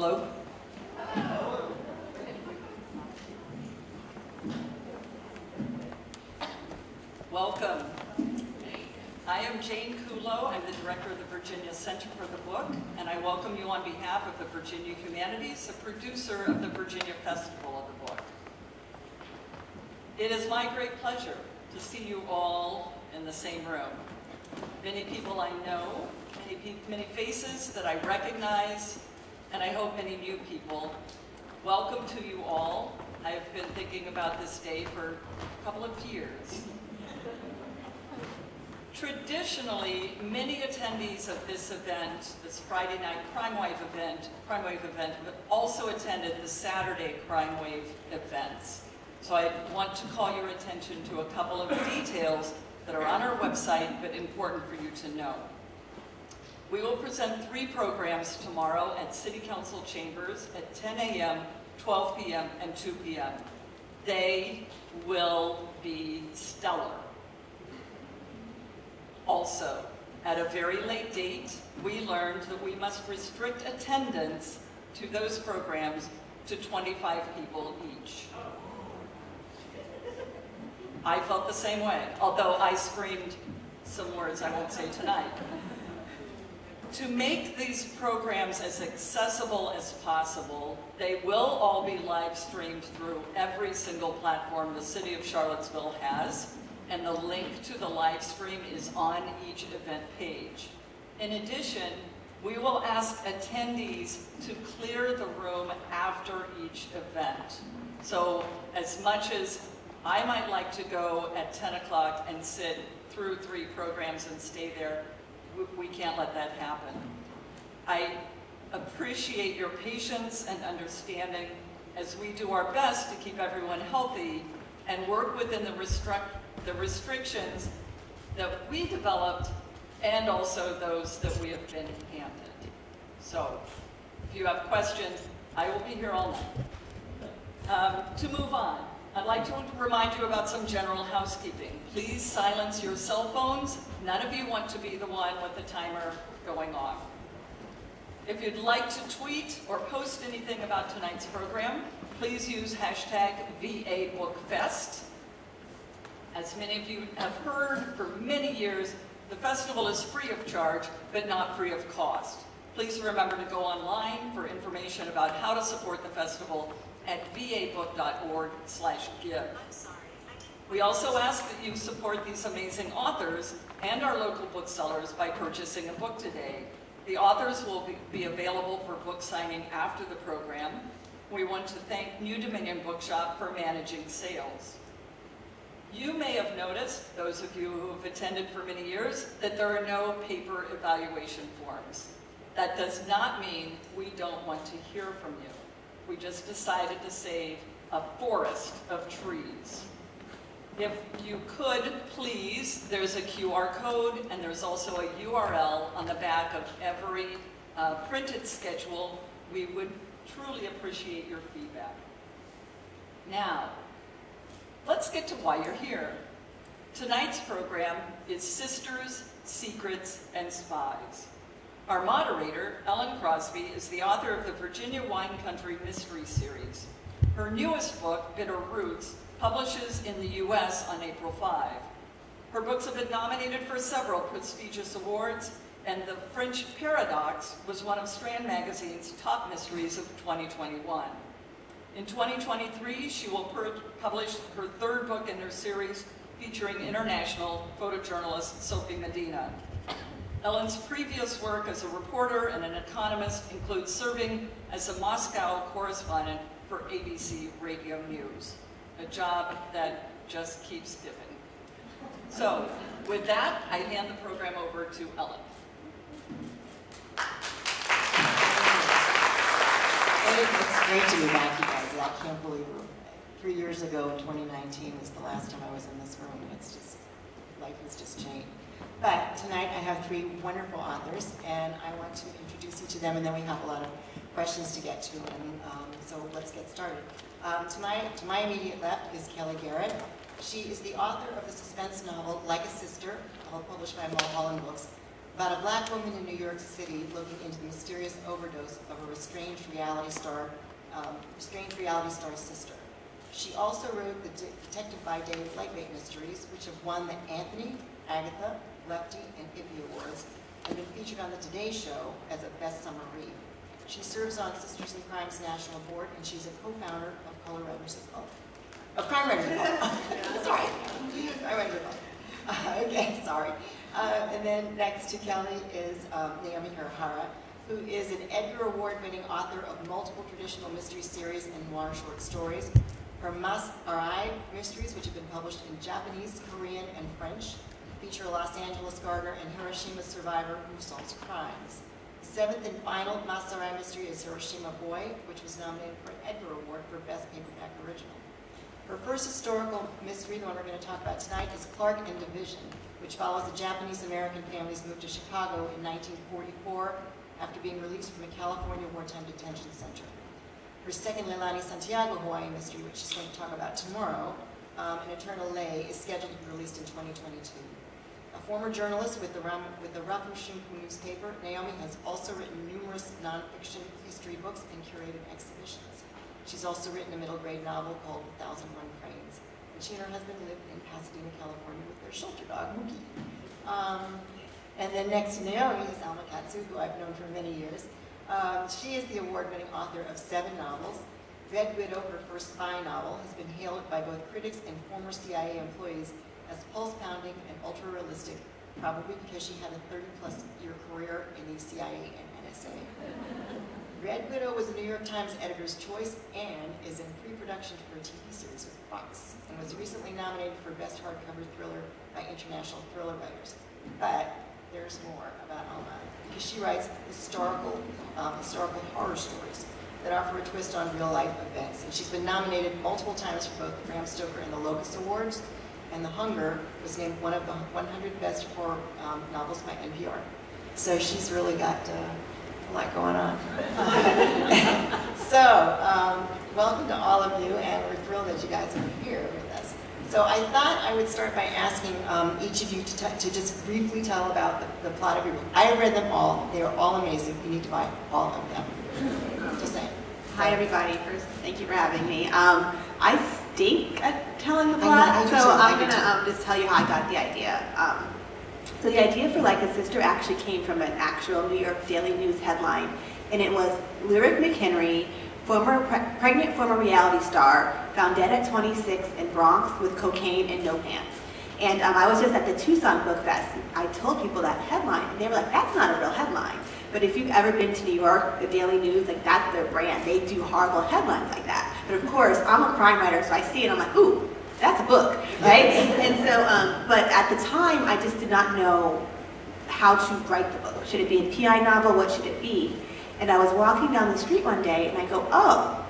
Hello. Welcome. I am Jane Kulo. I'm the director of the Virginia Center for the Book, and I welcome you on behalf of the Virginia Humanities, the producer of the Virginia Festival of the Book. It is my great pleasure to see you all in the same room. Many people I know, many faces that I recognize, and I hope many new people. Welcome to you all. I've been thinking about this day for a couple of years. Traditionally, many attendees of this event, this Friday night Crime Wave event, have also attended the Saturday Crime Wave events. So I want to call your attention to a couple of details that are on our website, but important for you to know. We will present 3 programs tomorrow at City Council Chambers at 10 a.m., 12 p.m., and 2 p.m. They will be stellar. Also, at a very late date, we learned that we must restrict attendance to those programs to 25 people each. I felt the same way, although I screamed some words I won't say tonight. To make these programs as accessible as possible, they will all be live streamed through every single platform the City of Charlottesville has, and the link to the live stream is on each event page. In addition, we will ask attendees to clear the room after each event. So as much as I might like to go at 10 o'clock and sit through 3 programs and stay there, we can't let that happen. I appreciate your patience and understanding as we do our best to keep everyone healthy and work within the restrictions that we developed and also those that we have been handed. So, if you have questions, I will be here all night. To move on, I'd like to remind you about some general housekeeping. Please silence your cell phones. None of you want to be the one with the timer going off. If you'd like to tweet or post anything about tonight's program, please use hashtag VABookFest. As many of you have heard for many years, the festival is free of charge, but not free of cost. Please remember to go online for information about how to support the festival at vabook.org/give. We also ask that you support these amazing authors and our local booksellers by purchasing a book today. The authors will be available for book signing after the program. We want to thank New Dominion Bookshop for managing sales. You may have noticed, those of you who have attended for many years, that there are no paper evaluation forms. That does not mean we don't want to hear from you. We just decided to save a forest of trees. If you could, please, there's a QR code and there's also a URL on the back of every printed schedule. We would truly appreciate your feedback. Now, let's get to why you're here. Tonight's program is Sisters, Secrets, and Spies. Our moderator, Ellen Crosby, is the author of the Virginia Wine Country Mystery Series. Her newest book, Bitter Roots, publishes in the US on April 5. Her books have been nominated for several prestigious awards, and The French Paradox was one of Strand Magazine's top mysteries of 2021. In 2023, she will publish her 3rd book in her series featuring international photojournalist Sophie Medina. Ellen's previous work as a reporter and an economist includes serving as a Moscow correspondent for ABC Radio News, a job that just keeps giving. So, with that, I hand the program over to Ellen. It's great to be back, you guys. I can't believe it. 3 years ago in 2019 was the last time I was in this room. It's just, life has just changed. But tonight I have 3 wonderful authors, and I want to introduce each of them, and then we have a lot of questions to get to, and so let's get started. To my immediate left is Kellye Garrett. She is the author of the suspense novel Like a Sister, published by Mulholland Books, about a black woman in New York City looking into the mysterious overdose of a strange reality star sister. She also wrote the Detective by Day Lightweight Mysteries, which have won the Anthony, Agatha, Lefty, and Ippy Awards, and been featured on the Today Show as a best summer read. She serves on Sisters in Crime's National Board, and she's a co-founder of Crime Writers of Color. Sorry, Crime Writers of Color. Okay, sorry. And then next to Kellye is Naomi Hirahara, who is an Edgar Award-winning author of multiple traditional mystery series and noir short stories. Her Mas-Arai mysteries, which have been published in Japanese, Korean, and French, feature a Los Angeles gardener and Hiroshima survivor who solves crimes. The seventh and final Mas-Arai mystery is Hiroshima Boy, which was nominated for an Edgar Award for Best Paperback Original. Her first historical mystery, the one we're going to talk about tonight, is Clark and Division, which follows a Japanese-American family's move to Chicago in 1944 after being released from a California wartime detention center. Her second Leilani Santiago Hawaii mystery, which she's going to talk about tomorrow, An Eternal Lay, is scheduled to be released in 2022. A former journalist with the Rafu Shunku newspaper, Naomi has also written numerous nonfiction history books and curated exhibitions. She's also written a middle grade novel called 1001 Cranes. And she and her husband live in Pasadena, California with their shelter dog, Mookie. And then next to Naomi is Alma Katsu, who I've known for many years. She is the award-winning author of 7 novels. Red Widow, her first spy novel, has been hailed by both critics and former CIA employees as pulse-pounding and ultra-realistic, probably because she had a 30-plus year career in the CIA and NSA. Red Widow was a New York Times editor's choice and is in pre-production for a TV series with Fox, and was recently nominated for Best Hardcover Thriller by International Thriller Writers. But there's more about Alma, because she writes historical horror stories that offer a twist on real-life events. And she's been nominated multiple times for both the Bram Stoker and the Locust Awards, and The Hunger was named one of the 100 best horror novels by NPR. So she's really got a lot going on. So, welcome to all of you, and we're thrilled that you guys are here with us. So I thought I would start by asking each of you to just briefly tell about the plot of your book. I have read them all. They are all amazing. You need to buy all of them. Just saying. Hi everybody. First, thank you for having me. I stink at telling the plot, so I'm going to just tell you how I got the idea. So the idea for Like a Sister actually came from an actual New York Daily News headline, and it was Lyric McHenry, pregnant former reality star, found dead at 26 in Bronx with cocaine and no pants. And I was just at the Tucson Book Fest, and I told people that headline, and they were like, that's not a real headline. But if you've ever been to New York, the Daily News, like that's their brand. They do horrible headlines like that. But of course, I'm a crime writer, so I see it, I'm like, ooh, that's a book, right? And so, but at the time, I just did not know how to write the book. Should it be a PI novel? What should it be? And I was walking down the street one day, and I go, oh,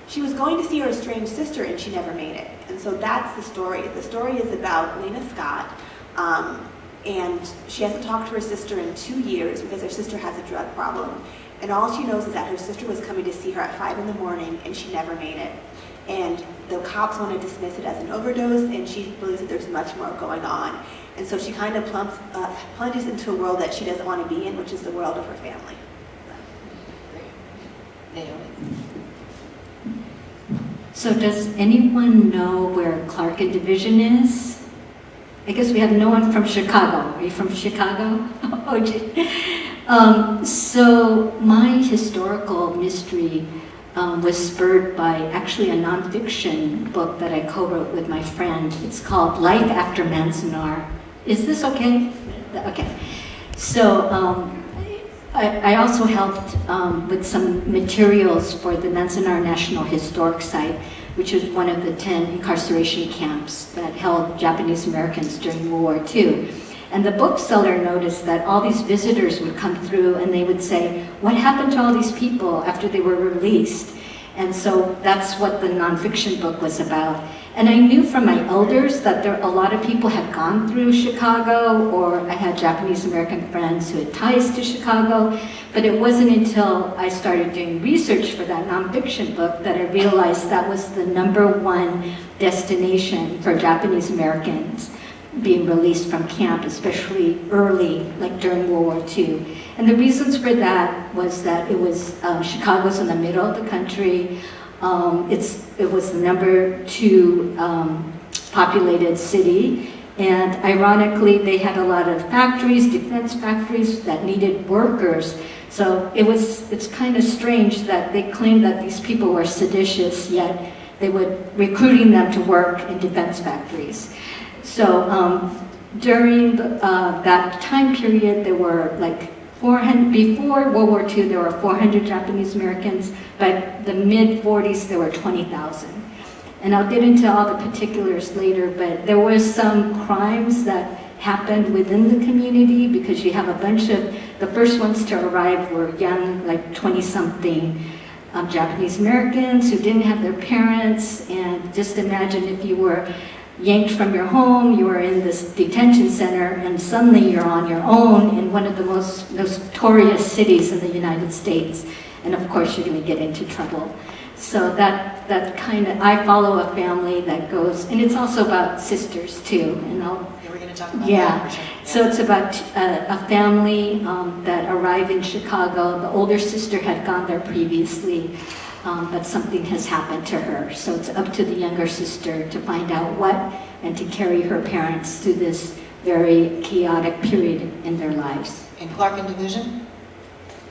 she was going to see her estranged sister, and she never made it. And so that's the story. The story is about Lena Scott, and she hasn't talked to her sister in 2 years because her sister has a drug problem. And all she knows is that her sister was coming to see her at 5 in the morning, and she never made it. And the cops want to dismiss it as an overdose, and she believes that there's much more going on. And so she kind of plunges into a world that she doesn't want to be in, which is the world of her family. So does anyone know where Clark and Division is? I guess we have no one from Chicago. Are you from Chicago? Oh, gee. So my historical mystery was spurred by actually a nonfiction book that I co-wrote with my friend. It's called Life After Nancinar. Is this okay? Okay. So I also helped with some materials for the Nancinar National Historic Site, which was one of the 10 incarceration camps that held Japanese Americans during World War II. And the bookseller noticed that all these visitors would come through and they would say, what happened to all these people after they were released? And so that's what the nonfiction book was about. And I knew from my elders that a lot of people had gone through Chicago, or I had Japanese American friends who had ties to Chicago, but it wasn't until I started doing research for that nonfiction book that I realized that was the #1 destination for Japanese Americans being released from camp, especially early, like during World War II. And the reasons for that was that it was, Chicago's in the middle of the country. It was the #2 populated city. And ironically, they had a lot of factories, defense factories that needed workers. So it's kind of strange that they claimed that these people were seditious, yet they were recruiting them to work in defense factories. So during that time period, there were like 400, before World War II, there were 400 Japanese Americans. By the mid-40s, there were 20,000. And I'll get into all the particulars later, but there were some crimes that happened within the community because you have a bunch of, the first ones to arrive were young, like 20-something Japanese Americans who didn't have their parents. And just imagine if you were yanked from your home, you were in this detention center, and suddenly you're on your own in one of the most notorious cities in the United States. And of course, you're going to get into trouble. So that kind of, I follow a family that goes, and it's also about sisters too. And we're going to talk about yeah. that. So it's about a family that arrived in Chicago. The older sister had gone there previously, but something has happened to her. So it's up to the younger sister to find out what and to carry her parents through this very chaotic period in their lives. In Clark and Division?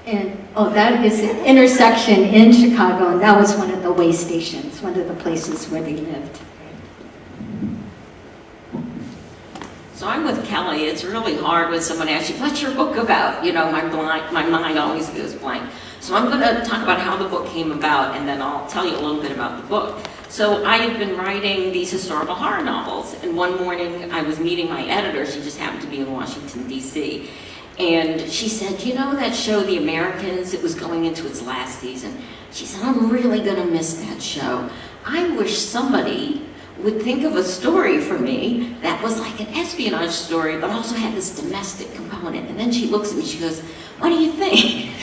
And, oh, that is an intersection in Chicago, and that was one of the way stations, one of the places where they lived. So I'm with Kellye. It's really hard when someone asks you, what's your book about? You know, my mind always goes blank. So I'm going to talk about how the book came about, and then I'll tell you a little bit about the book. So I had been writing these historical horror novels, and one morning I was meeting my editor. She just happened to be in Washington, D.C., and she said, you know that show, The Americans? It was going into its last season. She said, I'm really going to miss that show. I wish somebody would think of a story for me that was like an espionage story, but also had this domestic component. And then she looks at me, she goes, what do you think?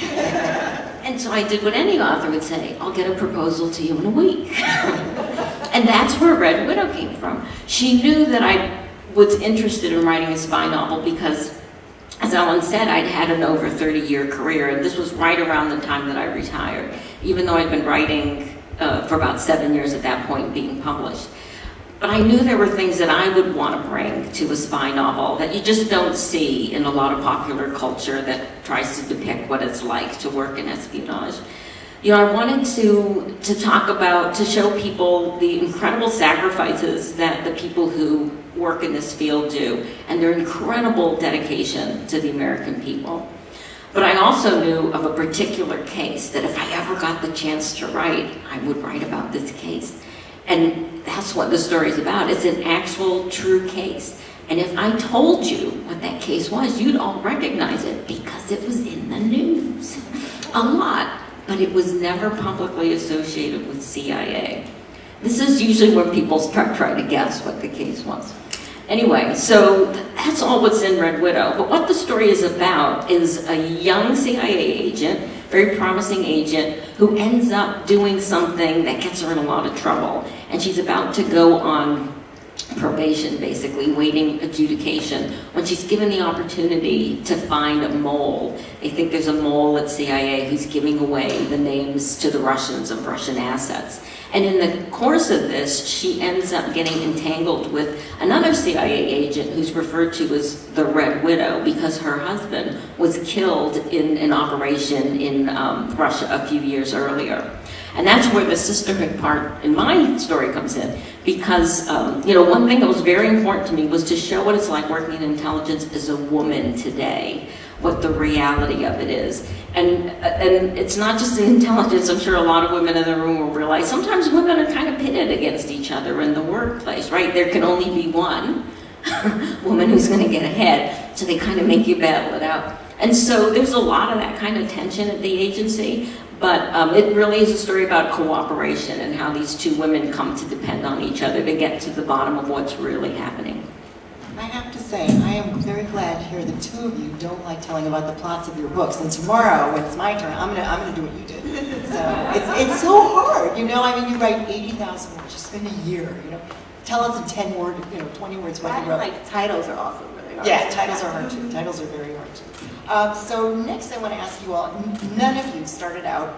And so I did what any author would say, I'll get a proposal to you in a week. And that's where Red Widow came from. She knew that I was interested in writing a spy novel because, as Ellen said, I'd had an over 30-year career, and this was right around the time that I retired, even though I'd been writing for about 7 years at that point, being published. But I knew there were things that I would want to bring to a spy novel that you just don't see in a lot of popular culture that tries to depict what it's like to work in espionage. You know, I wanted to talk about, to show people the incredible sacrifices that the people who work in this field do, and their incredible dedication to the American people. But I also knew of a particular case that if I ever got the chance to write, I would write about this case. And that's what the story's about. It's an actual true case. And if I told you what that case was, you'd all recognize it because it was in the news a lot, but it was never publicly associated with CIA. This is usually where people start trying to guess what the case was. Anyway, so that's all what's in Red Widow. But what the story is about is a young CIA agent, very promising agent, who ends up doing something that gets her in a lot of trouble. And she's about to go on probation, basically, waiting adjudication, when she's given the opportunity to find a mole. They think there's a mole at CIA who's giving away the names to the Russians of Russian assets. And in the course of this, she ends up getting entangled with another CIA agent who's referred to as the Red Widow because her husband was killed in an operation in Russia a few years earlier. And that's where the sisterhood part in my story comes in. Because, you know, one thing that was very important to me was to show what it's like working in intelligence as a woman today, what the reality of it is. And it's not just in intelligence. I'm sure a lot of women in the room will realize sometimes women are kind of pitted against each other in the workplace, right? There can only be one woman who's going to get ahead, so they kind of make you battle it out. And so there's a lot of that kind of tension at the agency, but it really is a story about cooperation and how these two women come to depend on each other to get to the bottom of what's really happening. I have to say, I am very glad to hear the two of you don't like telling about the plots of your books. And tomorrow, when it's my turn, I'm gonna do what you did. So it's so hard, you know. I mean, you write 80,000 words, you spend a year, you know. tell us in 10 words, 20 words what you wrote. Like titles are also really hard. Yeah, titles are hard too. Titles are very hard too. So next I want to ask you all, none of you started out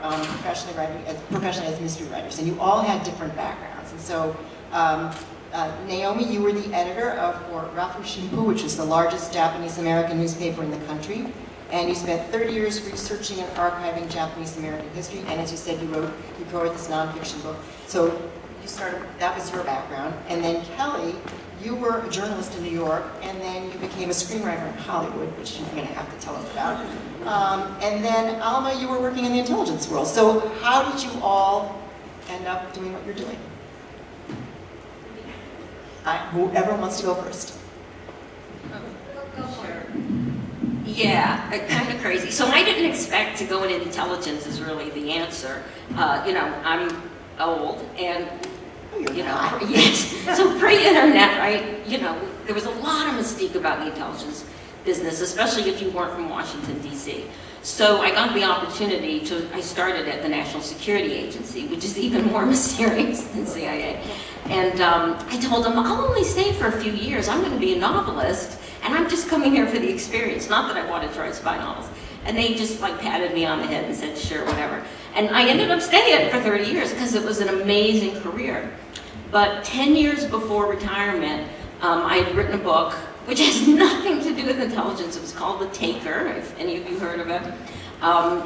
professionally as mystery writers, and you all had different backgrounds. And so Naomi, you were the editor of Hiroshima Boy, which is the largest Japanese-American newspaper in the country. And you spent 30 years researching and archiving Japanese-American history. And as you said, you wrote this nonfiction book. So you started, that was your background. And then Kellye, you were a journalist in New York, and then you became a screenwriter in Hollywood, which you're going to have to tell us about. And then Alma, you were working in the intelligence world. So how did you all end up doing what you're doing? Whoever wants to go first. Yeah, kind of crazy. So I didn't expect to go into intelligence is really the answer. I'm old and, yes. So pre-internet, right, there was a lot of mystique about the intelligence business, especially if you weren't from Washington, D.C. So I got the opportunity I started at the National Security Agency, which is even more mysterious than CIA. And I told them, I'll only stay for a few years. I'm going to be a novelist, and I'm just coming here for the experience. Not that I wanted to write spy novels. And they just patted me on the head and said, sure, whatever. And I ended up staying for 30 years because it was an amazing career. But 10 years before retirement, I had written a book which has nothing to do with intelligence. It was called The Taker, if any of you heard of it.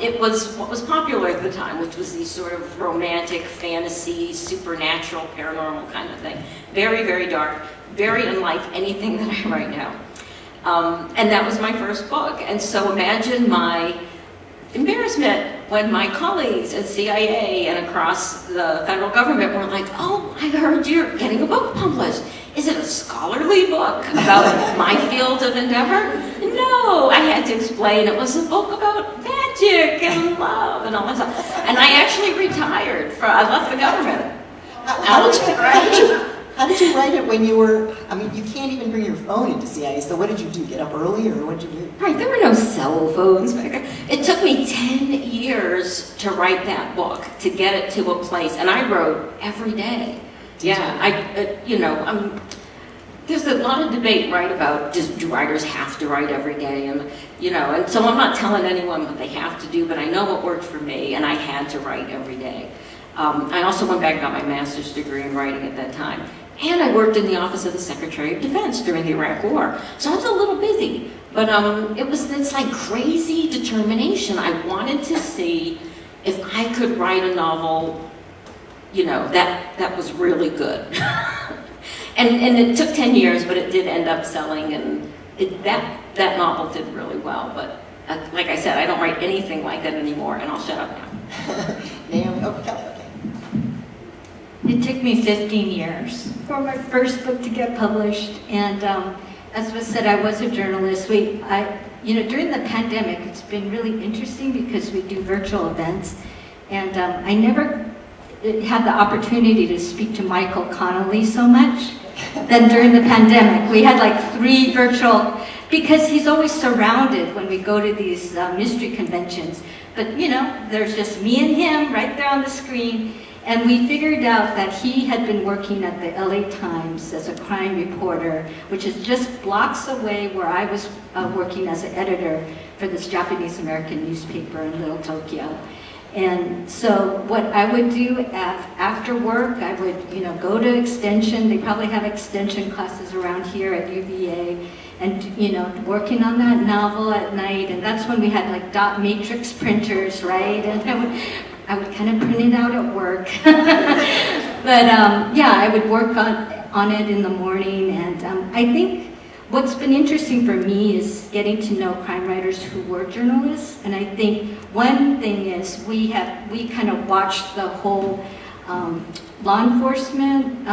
It was what was popular at the time, which was these sort of romantic, fantasy, supernatural, paranormal kind of thing. Very, very dark, very unlike anything that I write now. And that was my first book. And so imagine my embarrassment when my colleagues at CIA and across the federal government were like, oh, I heard you're getting a book published. Is it a scholarly book about my field of endeavor? No, I had to explain it was a book about magic and love and all that stuff. And I actually retired. I left the government. How did you write it when you were, you can't even bring your phone into CIA, so what did you do? Get up early, or what did you do? Right, there were no cell phones back then. It took me 10 years to write that book, to get it to a place, and I wrote every day. There's a lot of debate, right, about do writers have to write every day, and so I'm not telling anyone what they have to do, but I know what worked for me, and I had to write every day. I also went back and got my master's degree in writing at that time. And I worked in the Office of the Secretary of Defense during the Iraq War. So I was a little busy. But it was this crazy determination. I wanted to see if I could write a novel, that was really good. and it took 10 years, but it did end up selling. And that novel did really well. But like I said, I don't write anything like that anymore. And I'll shut up now. Naomi, Kellye, okay. It took me 15 years for my first book to get published, and as was said, I was a journalist. During the pandemic, it's been really interesting because we do virtual events, and I never had the opportunity to speak to Michael Connolly so much than during the pandemic. We had 3 virtual, because he's always surrounded when we go to these mystery conventions, but there's just me and him right there on the screen. And we figured out that he had been working at the LA Times as a crime reporter, which is just blocks away where I was working as an editor for this Japanese-American newspaper in Little Tokyo. And so what I would do after work, I would go to extension. They probably have extension classes around here at UVA, and working on that novel at night. And that's when we had dot matrix printers, right? And I would kind of print it out at work. But I would work on it in the morning. And I think what's been interesting for me is getting to know crime writers who were journalists. And I think one thing is we kind of watched the whole law enforcement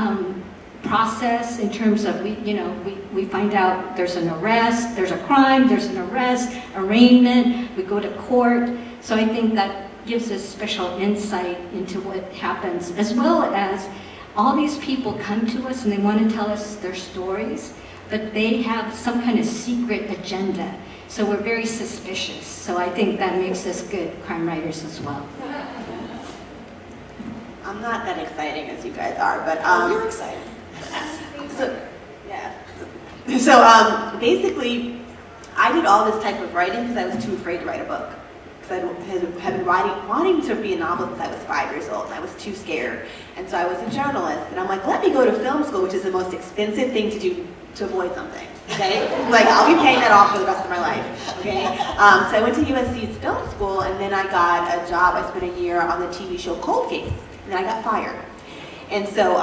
process in terms of we find out there's an arrest, there's a crime, there's an arrest, arraignment, we go to court. So I think that gives us special insight into what happens, as well as all these people come to us and they want to tell us their stories, but they have some kind of secret agenda. So we're very suspicious. So I think that makes us good crime writers as well. I'm not that exciting as you guys are, but You're excited. So, yeah. So basically, I did all this type of writing because I was too afraid to write a book. Because I had been wanting to be a novelist since I was 5 years old. I was too scared. And so I was a journalist. And I'm like, let me go to film school, which is the most expensive thing to do to avoid something. Okay? Like, I'll be paying that off for the rest of my life. Okay? So I went to USC's film school, and then I got a job. I spent a year on the TV show Cold Case. And then I got fired. And so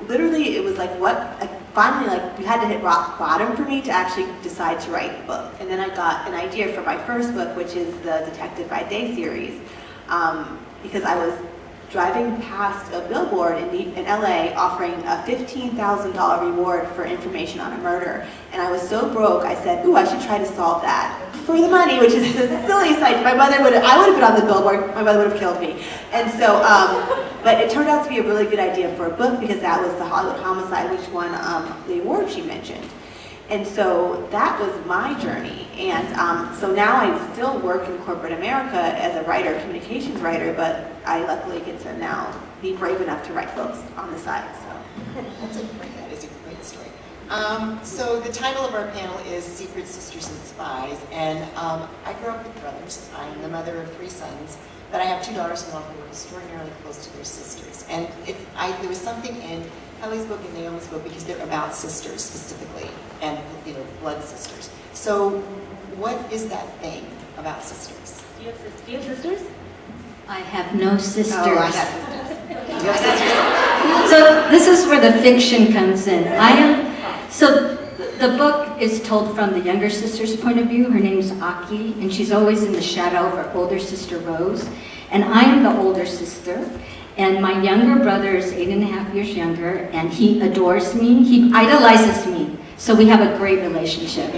literally, it was like finally, like, we had to hit rock bottom for me to actually decide to write a book. And then I got an idea for my first book, which is the Detective by Day series, because I was driving past a billboard in LA offering a $15,000 reward for information on a murder. And I was so broke, I said, ooh, I should try to solve that for the money, which is the silliest idea. I would have been on the billboard, my mother would have killed me. And so, but it turned out to be a really good idea for a book because that was the Hollywood Homicide, which won the award she mentioned. And so that was my journey. And so now I still work in corporate America as a writer, communications writer, but I luckily get to now be brave enough to write books on the side. So That is a great story. So the title of our panel is Secret Sisters and Spies, and I grew up with brothers. I'm the mother of 3 sons, but I have 2 daughters-in-law who were extraordinarily close to their sisters. And there was something in Kellye's book and Naomi's book because they're about sisters specifically, and blood sisters. So what is that thing about sisters? do you have sisters? I have no sisters. Oh, I have sisters. Do you have sisters? So this is where the fiction comes in. So the book is told from the younger sister's point of view. Her name's Aki, and she's always in the shadow of her older sister Rose. And I am the older sister, and my younger brother is 8.5 years younger, and he adores me. He idolizes me. So we have a great relationship.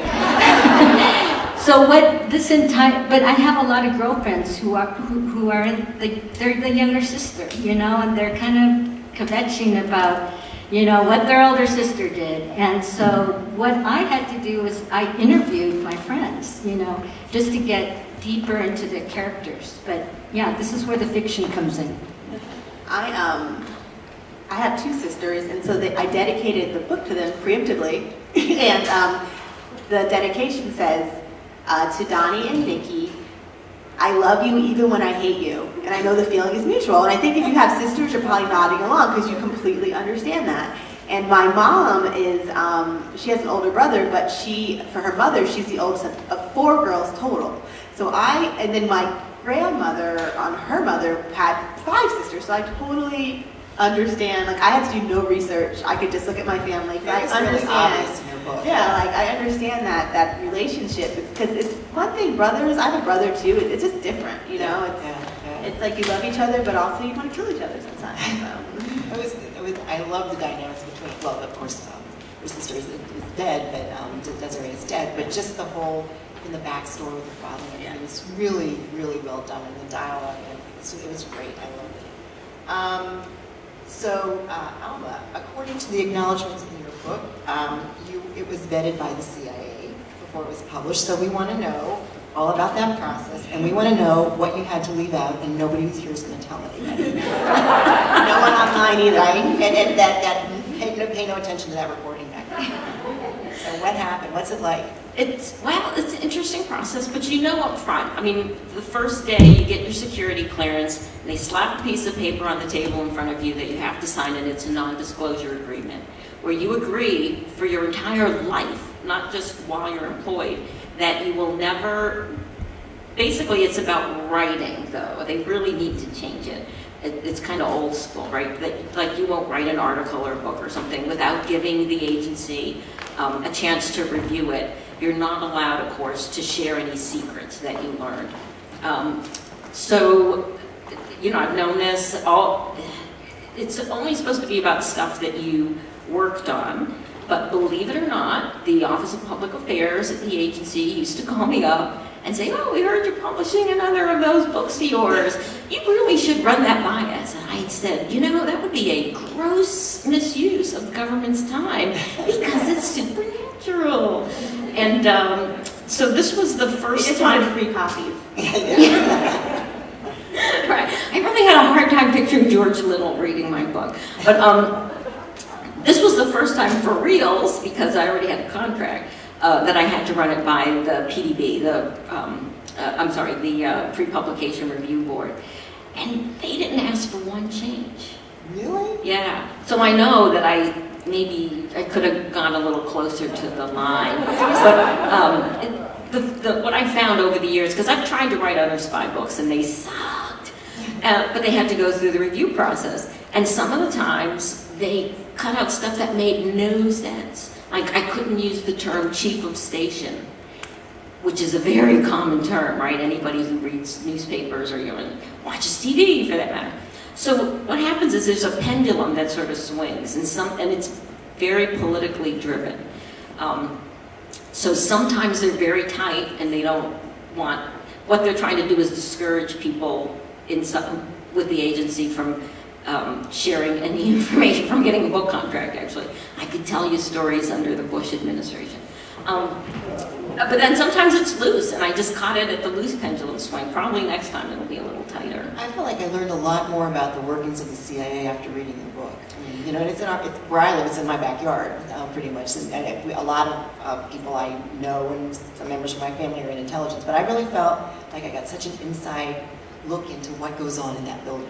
So but I have a lot of girlfriends who are they're the younger sister, and they're kind of kvetching about, what their older sister did. And so what I had to do was I interviewed my friends, just to get deeper into the characters. But yeah, this is where the fiction comes in. I have 2 sisters, and so I dedicated the book to them preemptively. And the dedication says, to Donnie and Nikki, I love you even when I hate you, and I know the feeling is mutual. And I think if you have sisters, you're probably nodding along because you completely understand that. And my mom is, she has an older brother, but for her mother, she's the oldest of 4 girls total. So and then my grandmother on her mother had 5 sisters, so I totally understand. Like, I had to do no research. I could just look at my family. I understand. Really obvious in your book. Yeah, like I understand that relationship, because it's one thing. Brothers, I have a brother too. It's just different, It's like you love each other, but also you want to kill each other sometimes. So. I love the dynamics between. Well, of course, her sister is dead, but Desiree is dead. But just the whole in the backstory with the father, it was really, really well done, and the dialogue, and it was great. I loved it. So, Alma, according to the acknowledgments in your book, it was vetted by the CIA before it was published, so we want to know all about that process, and we want to know what you had to leave out, and nobody who's here is going to tell anybody. No one online either. Right? And that pay no attention to that reporting back then. So what happened? What's it like? It's an interesting process, but up front. I mean, the first day you get your security clearance, and they slap a piece of paper on the table in front of you that you have to sign, and it's a non-disclosure agreement, where you agree for your entire life, not just while you're employed, that you will never, basically it's about writing, though. They really need to change it. It's kind of old school, right? Like you won't write an article or a book or something without giving the agency a chance to review it. You're not allowed, of course, to share any secrets that you learned. So, I've known this it's only supposed to be about stuff that you worked on, but believe it or not, the Office of Public Affairs at the agency used to call me up and say, oh, we heard you're publishing another of those books of yours. You really should run that by us. And I said, that would be a gross misuse of the government's time because it's supernatural. And so this was the first time. Wanted free copies. Right. I really had a hard time picturing George Little reading my book. But This was the first time for reals, because I already had a contract, that I had to run it by the PDB, the Pre-Publication Review Board. And they didn't ask for one change. Really? Yeah. So I know that I could have gone a little closer to the line. But what I found over the years, because I've tried to write other spy books and they sucked, but they had to go through the review process. And some of the times they cut out stuff that made no sense. Like I couldn't use the term chief of station, which is a very common term, right? Anybody who reads newspapers or watches TV for that matter. So what happens is there's a pendulum that sort of swings, and it's very politically driven. So sometimes they're very tight, and they don't want. What they're trying to do is discourage people with the agency from sharing any information, from getting a book contract. Actually, I could tell you stories under the Bush administration. But then sometimes it's loose, and I just caught it at the loose pendulum swing. Probably next time it'll be a little tighter. I feel like I learned a lot more about the workings of the CIA after reading the book. I mean, it's where I live. It's in my backyard, pretty much. And a lot of people I know and some members of my family are in intelligence. But I really felt like I got such an inside look into what goes on in that building.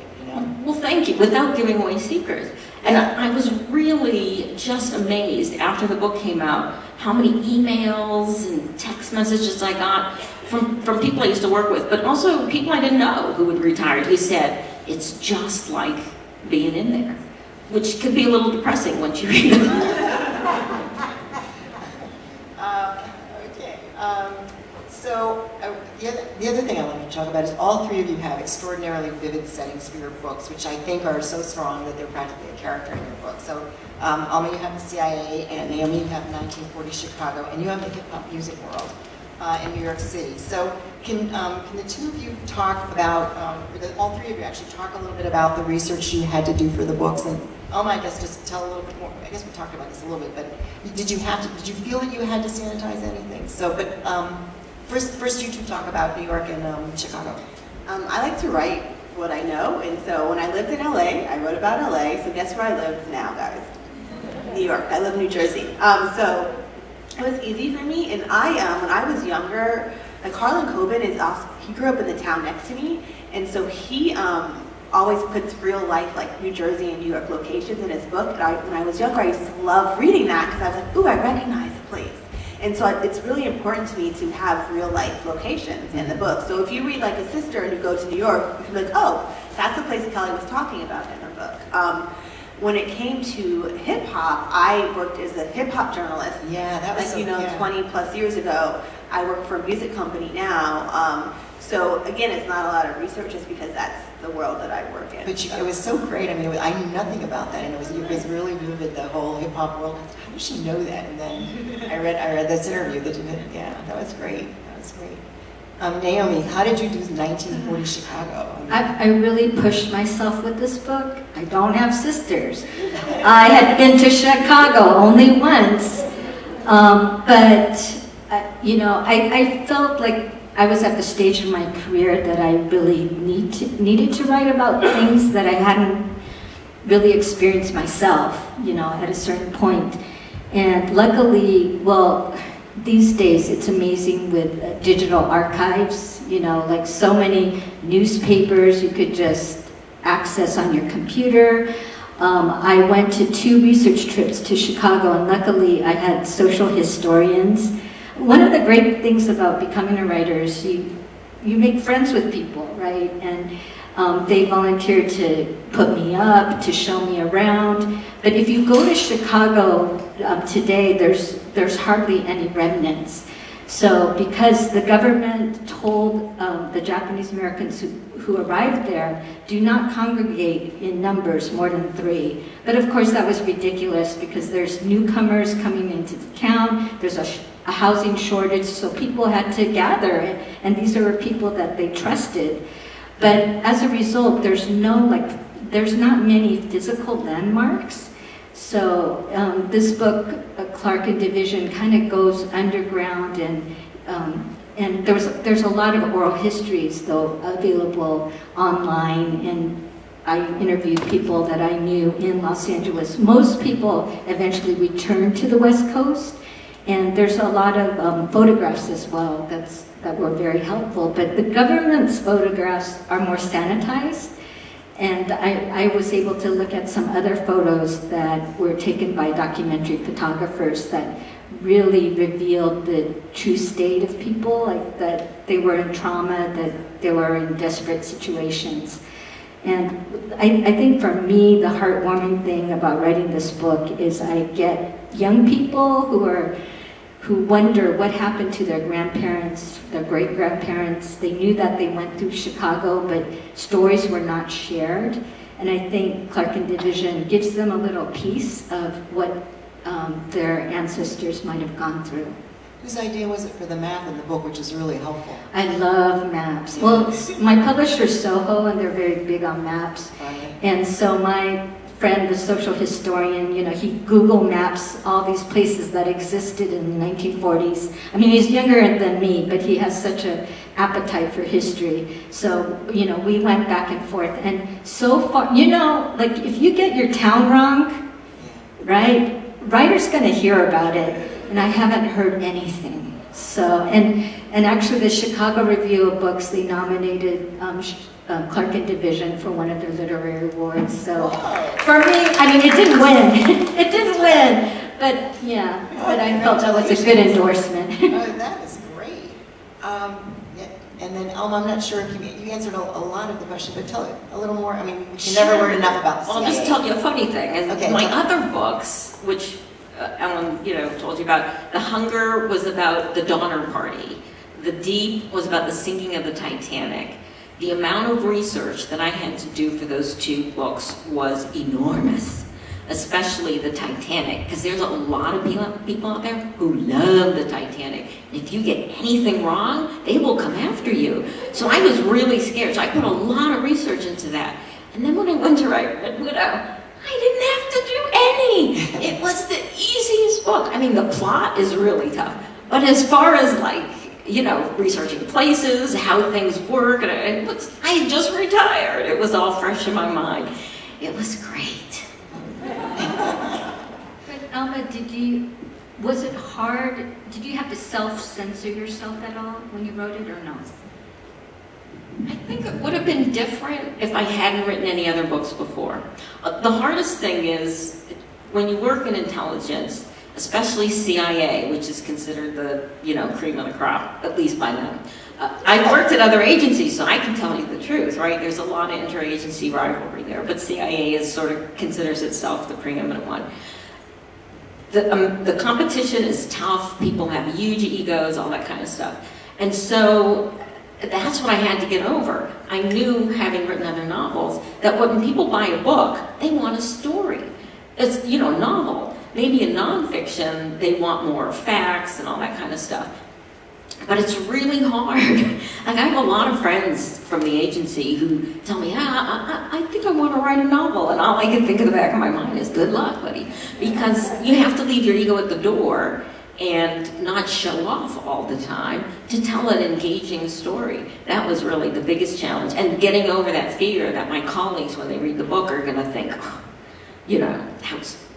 Well, thank you. Without giving away secrets. And I was really just amazed after the book came out how many emails and text messages I got from people I used to work with, but also people I didn't know who had retired who said, it's just like being in there, which can be a little depressing once you read it. Okay. So the other thing I wanted to talk about is all three of you have extraordinarily vivid settings for your books, which I think are so strong that they're practically a character in your book. So Alma, you have the CIA, and Naomi, you have 1940 Chicago, and you have the hip-hop music world in New York City. So can the two of you talk about, all three of you actually talk a little bit about the research you had to do for the books? And Alma, I guess just tell a little bit more. I guess we talked about this a little bit, but did you feel that you had to sanitize anything? So, but first you two talk about New York and Chicago. I like to write what I know, and so when I lived in LA, I wrote about LA, so guess where I live now, guys? New York. I live in New Jersey. So it was easy for me, and when I was younger, like Harlan Coben he grew up in the town next to me, and so he always puts real life, like New Jersey and New York locations in his book, and when I was younger, I used to love reading that, because I was like, ooh, I recognize the place. And so it's really important to me to have real life locations in the book. So if you read like a sister and you go to New York, you can be like, oh, that's the place Kellye was talking about in her book. When it came to hip hop, I worked as a hip hop journalist. Yeah, that was 20 plus years ago. I work for a music company now. So again, it's not a lot of research just because that's the world that I work in. But it was so great. I mean, I knew nothing about that, and it was really vivid, the whole hip hop world. How does she know that? And then I read this interview that you had. Yeah, that was great. That was great. Naomi, how did you do 1940 Chicago? I really pushed myself with this book. I don't have sisters. I had been to Chicago only once, but I felt like I was at the stage in my career that I really needed to write about things that I hadn't really experienced myself, at a certain point. And luckily, these days it's amazing with digital archives, like so many newspapers you could just access on your computer. I went to 2 research trips to Chicago, and luckily I had social historians. One of the great things about becoming a writer is you make friends with people, right? And they volunteered to put me up, to show me around. But if you go to Chicago today, there's hardly any remnants. So because the government told the Japanese Americans who arrived there, do not congregate in numbers more than 3. But of course that was ridiculous because there's newcomers coming into the town, there's a housing shortage, so people had to gather, and these are people that they trusted. But as a result, there's not many physical landmarks. So this book, Clark and Division, kind of goes underground, and there's a lot of oral histories though available online, and I interviewed people that I knew in Los Angeles. Most people eventually returned to the West Coast, and there's a lot of photographs as well that were very helpful. But the government's photographs are more sanitized, and I was able to look at some other photos that were taken by documentary photographers that really revealed the true state of people, like that they were in trauma, that they were in desperate situations. And I think for me, the heartwarming thing about writing this book is I get young people who wonder what happened to their grandparents, their great-grandparents. They knew that they went through Chicago, but stories were not shared. And I think Clark and Division gives them a little piece of what their ancestors might have gone through. Whose idea was it for the map in the book, which is really helpful? I love maps. Well, my publisher's Soho, and they're very big on maps. Right. And so my friend, the social historian, he Google maps all these places that existed in the 1940s. I mean, he's younger than me, but he has such an appetite for history. So, we went back and forth. And so far, like if you get your town wrong, right, writer's gonna hear about it. And I haven't heard anything. So, and actually the Chicago Review of Books, they nominated Clark and Division for one of their literary awards. So for me, I mean, it didn't win. It didn't win. But yeah, but I felt that was a good endorsement. Oh, that is great. Yeah, and then Alma, I'm not sure if you answered a lot of the question, but tell it a little more. I mean, we can never learn enough about the Well, I'll CIA. just tell you a funny thing. And Okay, my tell me. other books, which Ellen, told you about, The Hunger was about the Donner Party. The Deep was about the sinking of the Titanic. The amount of research that I had to do for those two books was enormous, especially the Titanic, because there's a lot of people out there who love the Titanic. And if you get anything wrong, they will come after you. So I was really scared. So I put a lot of research into that. And then when I went to write Red Widow, I didn't have to do any. It was the easiest book. I mean, the plot is really tough. But as far as researching places, how things work, and I had just retired. It was all fresh in my mind. It was great. But Alma, was it hard? Did you have to self-censor yourself at all when you wrote it or no? I think it would have been different if I hadn't written any other books before. The hardest thing is when you work in intelligence, especially CIA, which is considered the cream of the crop, at least by now. I've worked at other agencies, so I can tell you the truth, right? There's a lot of interagency rivalry there, but CIA considers itself the preeminent one. The competition is tough. People have huge egos, all that kind of stuff, and so that's what I had to get over. I knew, having written other novels, that when people buy a book, they want a story. It's a novel. Maybe in nonfiction, they want more facts and all that kind of stuff. But it's really hard. Like, I have a lot of friends from the agency who tell me, I think I want to write a novel. And all I can think in the back of my mind is, good luck, buddy. Because you have to leave your ego at the door and not show off all the time to tell an engaging story. That was really the biggest challenge. And getting over that fear that my colleagues, when they read the book, are going to think,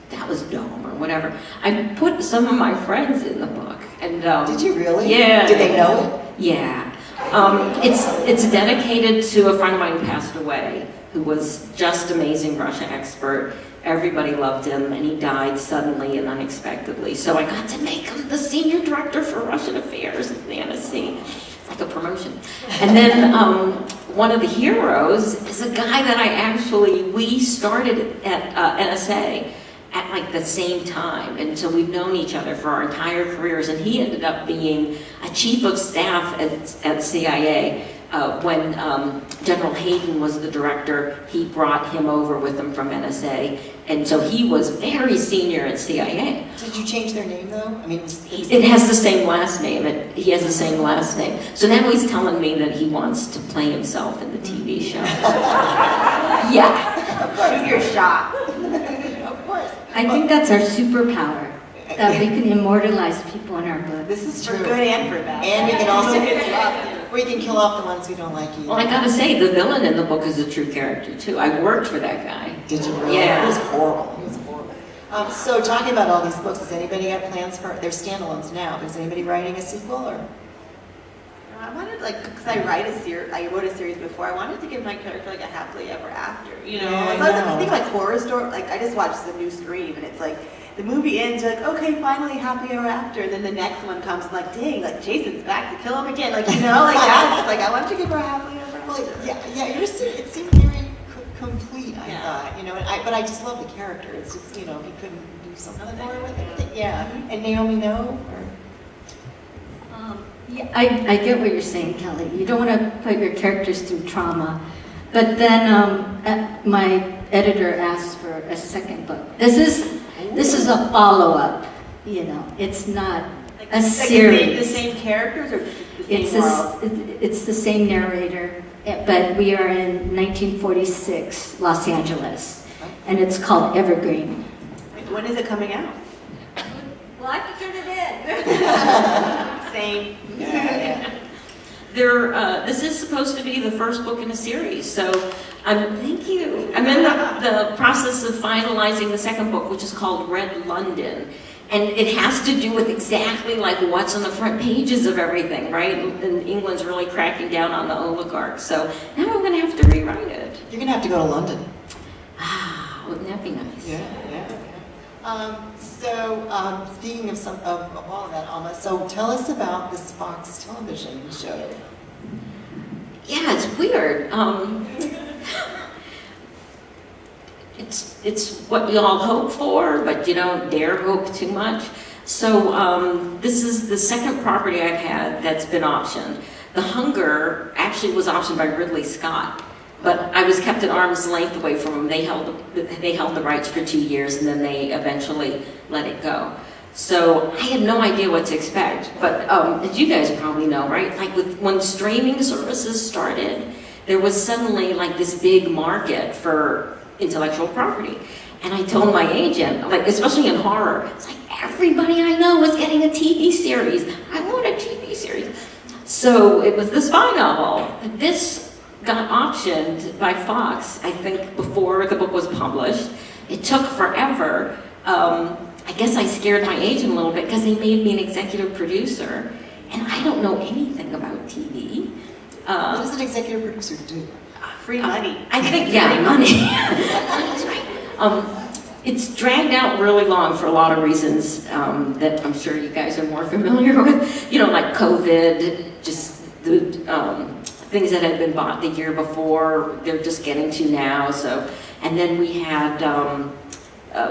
that was dumb or whatever. I put some of my friends in the book. And Did you really? Yeah. Did they know it? Yeah. It's dedicated to a friend of mine who passed away, who was just amazing Russia expert. Everybody loved him, and he died suddenly and unexpectedly. So I got to make him the senior director for Russian affairs at the NSC. It's like a promotion. And then one of the heroes is a guy that we started at NSA at like the same time, and so we've known each other for our entire careers, and he ended up being a chief of staff at CIA. When General Hayden was the director, he brought him over with him from NSA, and so he was very senior at CIA. Did you change their name though? I mean, It has the same last name. He has the same last name. So now he's telling me that he wants to play himself in the TV show. Yeah. Shoot your shot. Of course. I think that's our superpower, that we can immortalize people in our books. This is For true. good and for bad. And we can also It's love, too. Or you can kill off the ones who don't like you. Well, I gotta say, the villain in the book is a true character too. I worked for that guy. Did you really? Yeah. It was horrible. It was horrible. So talking about all these books, has anybody got plans for, they're standalones now, but is anybody writing a sequel or? I wanted, like, because I wrote a series before, I wanted to give my character like a happily ever after, you know? Yeah, I So I was like, know. I think like horror story, like I just watched the new Scream and it's like, the movie ends, you're like, okay, finally happy ever after, and then the next one comes and like, dang, like Jason's back to kill him again, like, you know, like that. It's like, I want to give her a happily ever Well, after. yeah, it seemed very complete, I Yeah. thought, you know, but I just love the character. It's just, you know, if you couldn't do something more with it. Yeah, and Naomi, no? Or? Yeah, I get what you're saying, Kellye. You don't want to put your characters through trauma. But then my editor asked for a second book. This is a follow-up, you know. It's not a series. The same characters or just the It's same world? it's the same narrator, but we are in 1946 Los Angeles, and it's called Evergreen. When is it coming out? Well, I can turn it in. Same. Yeah. This is supposed to be the first book in a series, so thank you. I'm in the process of finalizing the second book, which is called Red London. And it has to do with exactly like what's on the front pages of everything, right? And England's really cracking down on the oligarchs. So now I'm gonna have to rewrite it. You're gonna have to go to London. Ah, wouldn't that be nice? Yeah. Speaking of all of that, Alma, so tell us about this Fox television show. Yeah, it's weird. It's what you all hope for, but you don't dare hope too much. So this is the second property I've had that's been optioned. The Hunger actually was optioned by Ridley Scott, but I was kept at arm's length away from them. They held the rights for 2 years, and then they eventually let it go. So I had no idea what to expect. But as you guys probably know, right? Like when streaming services started, there was suddenly like this big market for intellectual property. And I told my agent, like especially in horror, it's like everybody I know was getting a TV series. I want a TV series. So it was the spy novel. This got optioned by Fox, I think before the book was published. It took forever. I guess I scared my agent a little bit because they made me an executive producer, and I don't know anything about TV. What does an executive producer do? Free money. I think, yeah, money. That's right. It's dragged out really long for a lot of reasons that I'm sure you guys are more familiar with. You know, like COVID, just the things that had been bought the year before, they're just getting to now. So, and then we had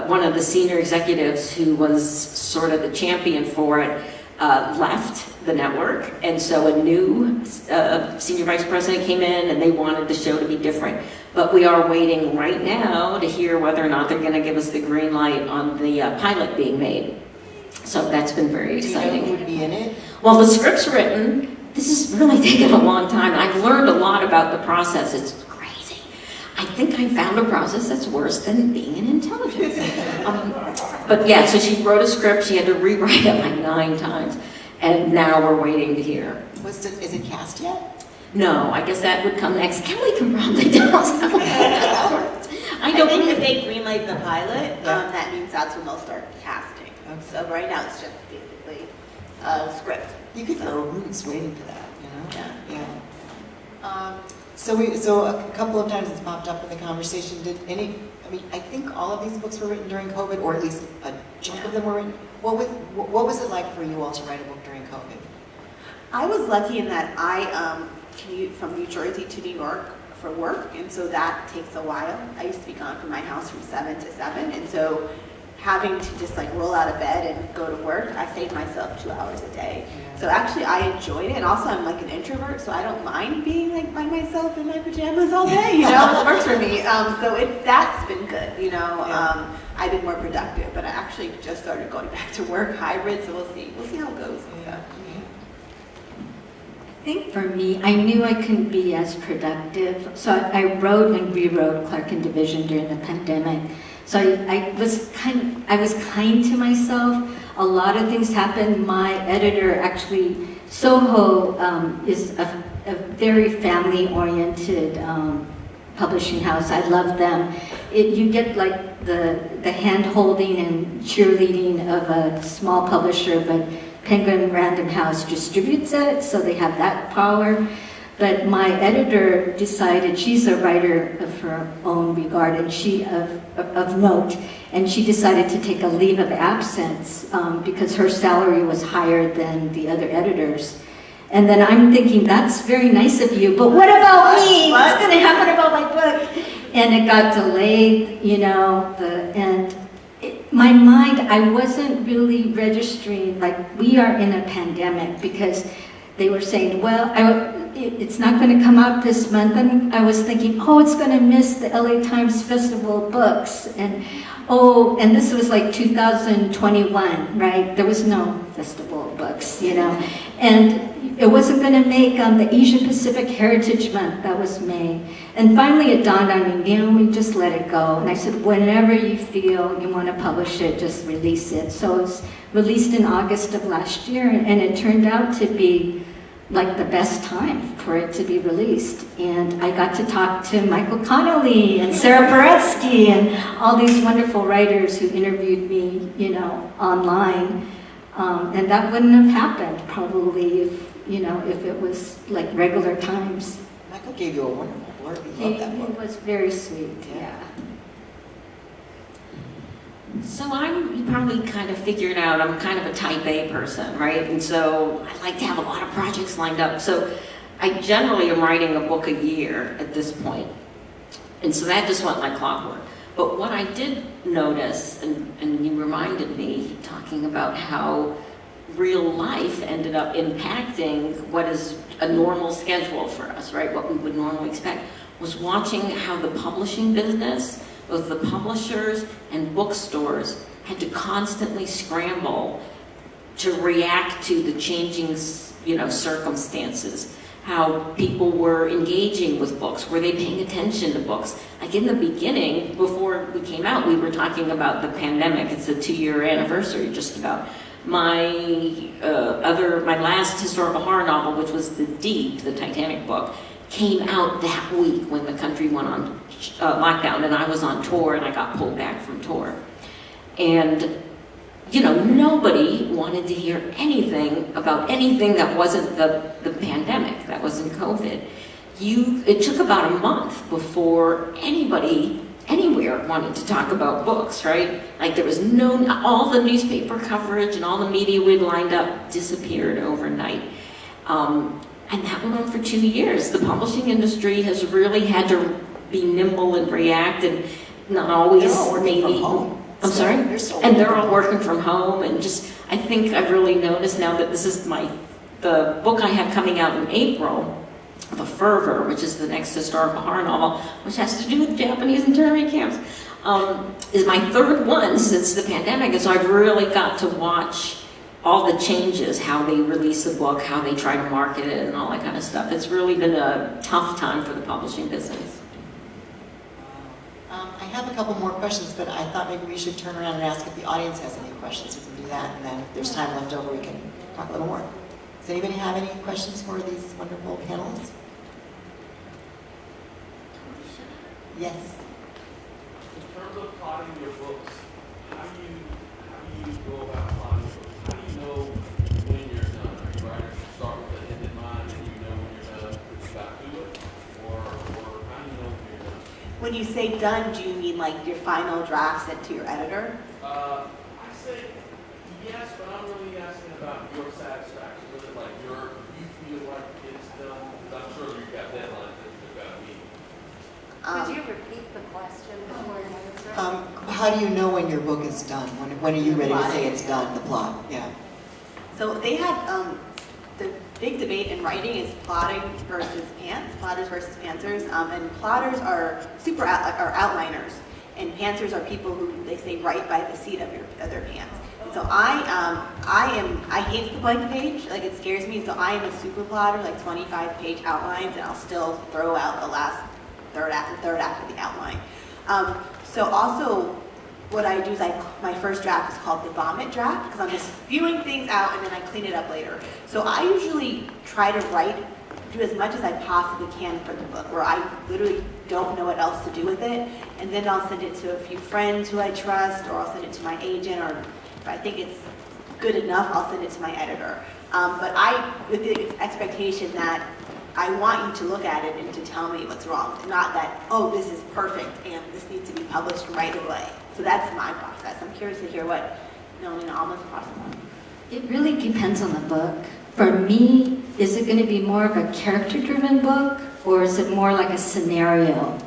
one of the senior executives who was sort of the champion for it left the network, and so a new senior vice president came in, and they wanted the show to be different. But we are waiting right now to hear whether or not they're going to give us the green light on the pilot being made. So that's been very exciting. Do you know who would be in it? Well, the script's written. This has really taken a long time. I've learned a lot about the process. It's crazy. I think I found a process that's worse than being in intelligence. But yeah, so she wrote a script. She had to rewrite it like 9 times. And now we're waiting to hear. Is it cast yet? No, I guess that would come next. Kellye can probably tell us how that works. I think if they greenlight the pilot, Yeah. that means that's when they'll start casting. Okay. So right now it's just basically script. You could throw roots waiting for that, you know? Yeah. So a couple of times it's popped up in the conversation. I think all of these books were written during COVID, or at least a chunk of them were written. What was it like for you all to write a book during COVID? I was lucky in that I commute from New Jersey to New York for work, and so that takes a while. I used to be gone from my house from 7 to 7, and so having to just like roll out of bed and go to work, I saved myself 2 hours a day. So actually I enjoyed it, and also I'm like an introvert, so I don't mind being like by myself in my pajamas all day, you know, it works for me. So that's been good, you know. Yeah. I've been more productive, but I actually just started going back to work hybrid, so we'll see how it goes. Yeah. I think for me, I knew I couldn't be as productive, so I wrote and rewrote Clark and Division during the pandemic. So I was kind to myself. A lot of things happened. My editor actually, Soho, is a a very family-oriented publishing house. I love them. You get like the hand-holding and cheerleading of a small publisher, but Penguin Random House distributes it, so they have that power. But my editor decided, she's a writer of her own regard, and she of note, and she decided to take a leave of absence because her salary was higher than the other editors. And then I'm thinking, that's very nice of you, but what about me? What's going to happen about my book? And it got delayed, you know, my mind, I wasn't really registering, like, we are in a pandemic, because they were saying, well, it's not going to come out this month. And I was thinking, oh, it's going to miss the LA Times Festival of Books. And and this was like 2021, right? There was no Festival of Books, you know. And it wasn't going to make the Asia Pacific Heritage Month. That was May. And finally it dawned on me, Naomi, just let it go. And I said, whenever you feel you want to publish it, just release it. So it was released in August of last year, and it turned out to be like the best time for it to be released. And I got to talk to Michael Connolly and Sarah Paretsky and all these wonderful writers who interviewed me, you know, online. And that wouldn't have happened probably if it was like regular times. Michael gave you a wonderful blurb. He loved that book. He was very sweet, yeah. So you probably kind of figured out I'm kind of a type A person, right? And so I like to have a lot of projects lined up. So I generally am writing a book a year at this point. And so that just went like clockwork. But what I did notice, and you reminded me talking about how real life ended up impacting what is a normal schedule for us, right? What we would normally expect, was watching how the publishing business, both the publishers and bookstores, had to constantly scramble to react to the changing, circumstances. How people were engaging with books, were they paying attention to books? Like in the beginning, before we came out, we were talking about the pandemic. It's a 2-year anniversary just about. My last historical horror novel, which was The Deep, the Titanic book, came out that week when the country went on lockdown, and I was on tour, and I got pulled back from tour. And, nobody wanted to hear anything about anything that wasn't the pandemic, that wasn't COVID. It took about a month before anybody anywhere wanted to talk about books, right? Like there was all the newspaper coverage and all the media we'd lined up disappeared overnight. And that went on for 2 years. The publishing industry has really had to be nimble and react, and not always They're all working from home. I'm sorry? And they're all working from home, and I think I've really noticed now that this is the book I have coming out in April, The Fervor, which is the next historical horror novel, which has to do with Japanese internment camps, is my third one since the pandemic, and so I've really got to watch all the changes, how they release the book, how they try to market it, and all that kind of stuff. It's really been a tough time for the publishing business. I have a couple more questions, but I thought maybe we should turn around and ask if the audience has any questions. We can do that, and then if there's time left over, we can talk a little more. Does anybody have any questions for these wonderful panelists? Yes. In terms of plotting your books, how do you go about plotting books? How do you know when you're done? Are you writers who start with an end in mind and you know when you're done, you got to do it? Or how do you know when you're done? When you say done, do you mean like your final draft sent to your editor? I say yes, but I'm really asking about your satisfaction. Was it like you feel like it's done? Because I'm sure you've got deadlines that you've got to meet. Could you repeat the question before you answer? How do you know when your book is done? When are you ready to say it's done, the plot? Yeah. So they had the big debate in writing is plotting versus plotters versus pantsers, and plotters are are outliners, and pantsers are people who they say write by the seat of their pants. And so I hate the blank page, like it scares me. So I am a super plotter, like 25-page outlines, and I'll still throw out the last third after the outline. So also, what I do is my first draft is called the vomit draft, because I'm just spewing things out and then I clean it up later. So I usually try to write do as much as I possibly can for the book, where I literally don't know what else to do with it, and then I'll send it to a few friends who I trust, or I'll send it to my agent, or if I think it's good enough, I'll send it to my editor. But with the expectation that I want you to look at it and to tell me what's wrong, not that, oh, this is perfect and this needs to be published right away. So that's my process. I'm curious to hear what Naomi and Alma's process is. It really depends on the book. For me, is it going to be more of a character-driven book, or is it more like a scenario?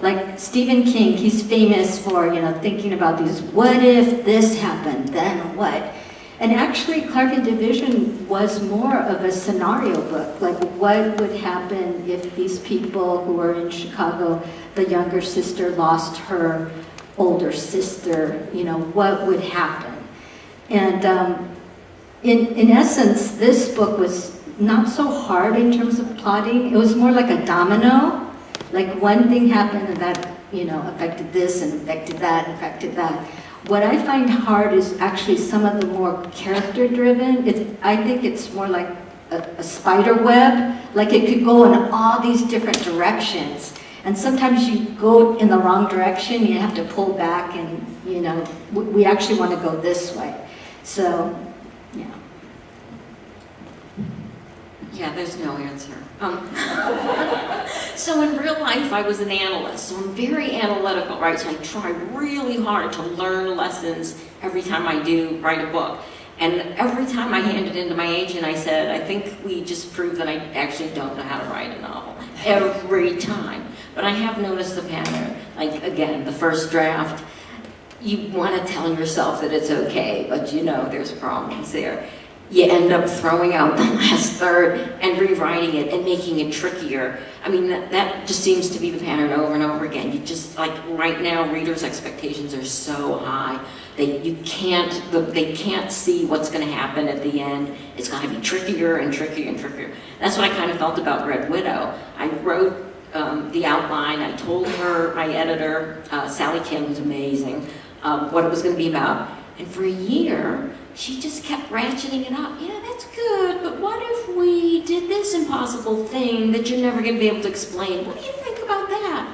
Like Stephen King, he's famous for, thinking about these, what if this happened, then what? And actually, Clark and Division was more of a scenario book, like what would happen if these people who are in Chicago, the younger sister lost her older sister, what would happen? And in essence, this book was not so hard in terms of plotting. It was more like a domino, like one thing happened and that, affected this and affected that, and affected that. What I find hard is actually some of the more character-driven. I think it's more like a spider web, like it could go in all these different directions. And sometimes you go in the wrong direction, you have to pull back and, we actually want to go this way. So, yeah. Yeah, there's no answer. So in real life, I was an analyst, so I'm very analytical, right? So I try really hard to learn lessons every time I do write a book. And every time I hand it into my agent, I said, I think we just proved that I actually don't know how to write a novel. Every time. But I have noticed the pattern. Like, again, the first draft, you want to tell yourself that it's okay, but there's problems there. You end up throwing out the last third and rewriting it and making it trickier. I mean, that just seems to be the pattern over and over again. You just, like right now, readers' expectations are so high that they can't see what's going to happen at the end. It's going to be trickier and trickier and trickier. That's what I kind of felt about Red Widow. I wrote the outline. I told her, my editor, Sally Kim, who's amazing, what it was going to be about. And for a year, she just kept ratcheting it up. Yeah, that's good, but what if we did this impossible thing that you're never going to be able to explain? What do you think about that?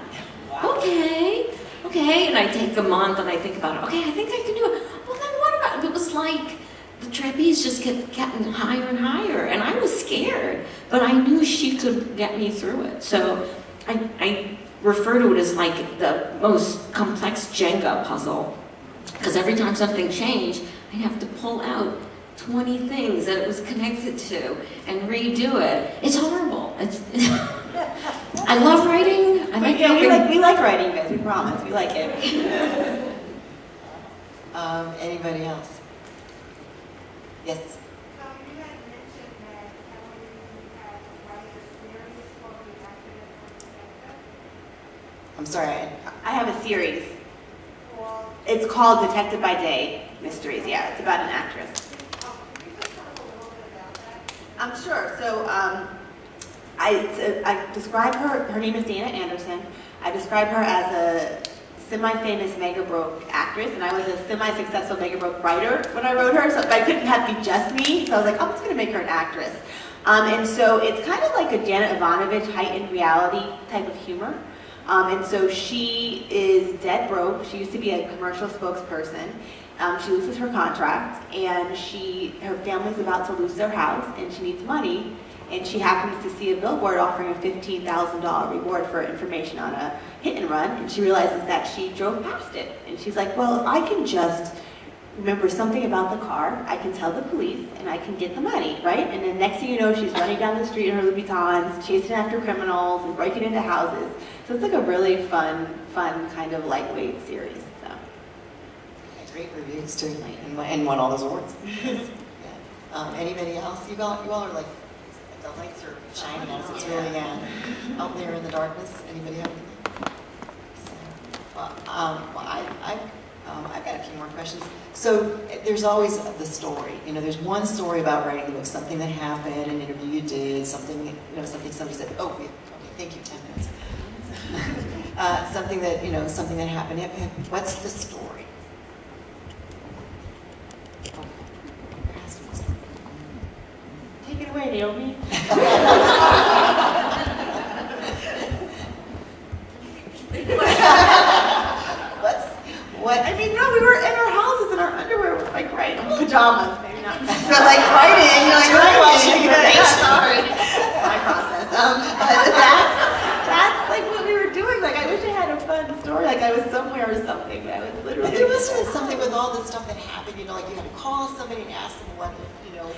Wow. Okay, and I take a month and I think about it. Okay, I think I can do it. Well, then what about, it was like the trapeze just kept getting higher and higher, and I was scared, but I knew she could get me through it. So I refer to it as like the most complex Jenga puzzle, because every time something changed, I'd have to pull out 20 things that it was connected to and redo it. It's horrible. I love writing. I like writing. We like writing, guys. We promise. We like it. Anybody else? Yes. You had mentioned that Kellye had written a series called The Accident. I'm sorry. I have a series. Well, It's called Detective by Day Mysteries. Yeah, it's about an actress. can you just tell us a little bit about that? Sure. So I describe her. Her name is Dana Anderson. I describe her as a semi-famous mega broke actress, and I was a semi-successful mega broke writer when I wrote her. So I couldn't have be just me. So I was like, I'm just going to make her an actress. And so it's kind of like a Janet Ivanovich heightened reality type of humor. And so she is dead broke. She used to be a commercial spokesperson. She loses her contract, and her family's about to lose their house, and she needs money. And she happens to see a billboard offering a $15,000 reward for information on a hit and run, and she realizes that she drove past it. And she's like, well, if I can just remember something about the car, I can tell the police, and I can get the money, right? And then next thing you know, she's running down the street in her Louis Vuittons, chasing after criminals and breaking into houses. So it's like a really fun kind of lightweight series. So. Great reviews too, and won all those awards. Yeah. Anybody else? You all are like, the lights are shining on us. It's really out there in the darkness. Anybody have anything? So, I've got a few more questions. So there's always the story. There's one story about writing the book, something that happened, an interview you did, something, something somebody said, oh, okay, thank you, 10 minutes. Something that happened. What's the story? Take it away, Naomi. pajamas, maybe not. But like writing, sorry. My process. But that's like what we were doing. Like I wish I had a fun story, like I was somewhere or something, but I was literally. But there must have been something with all the stuff that happened, like you had to call somebody and ask them what,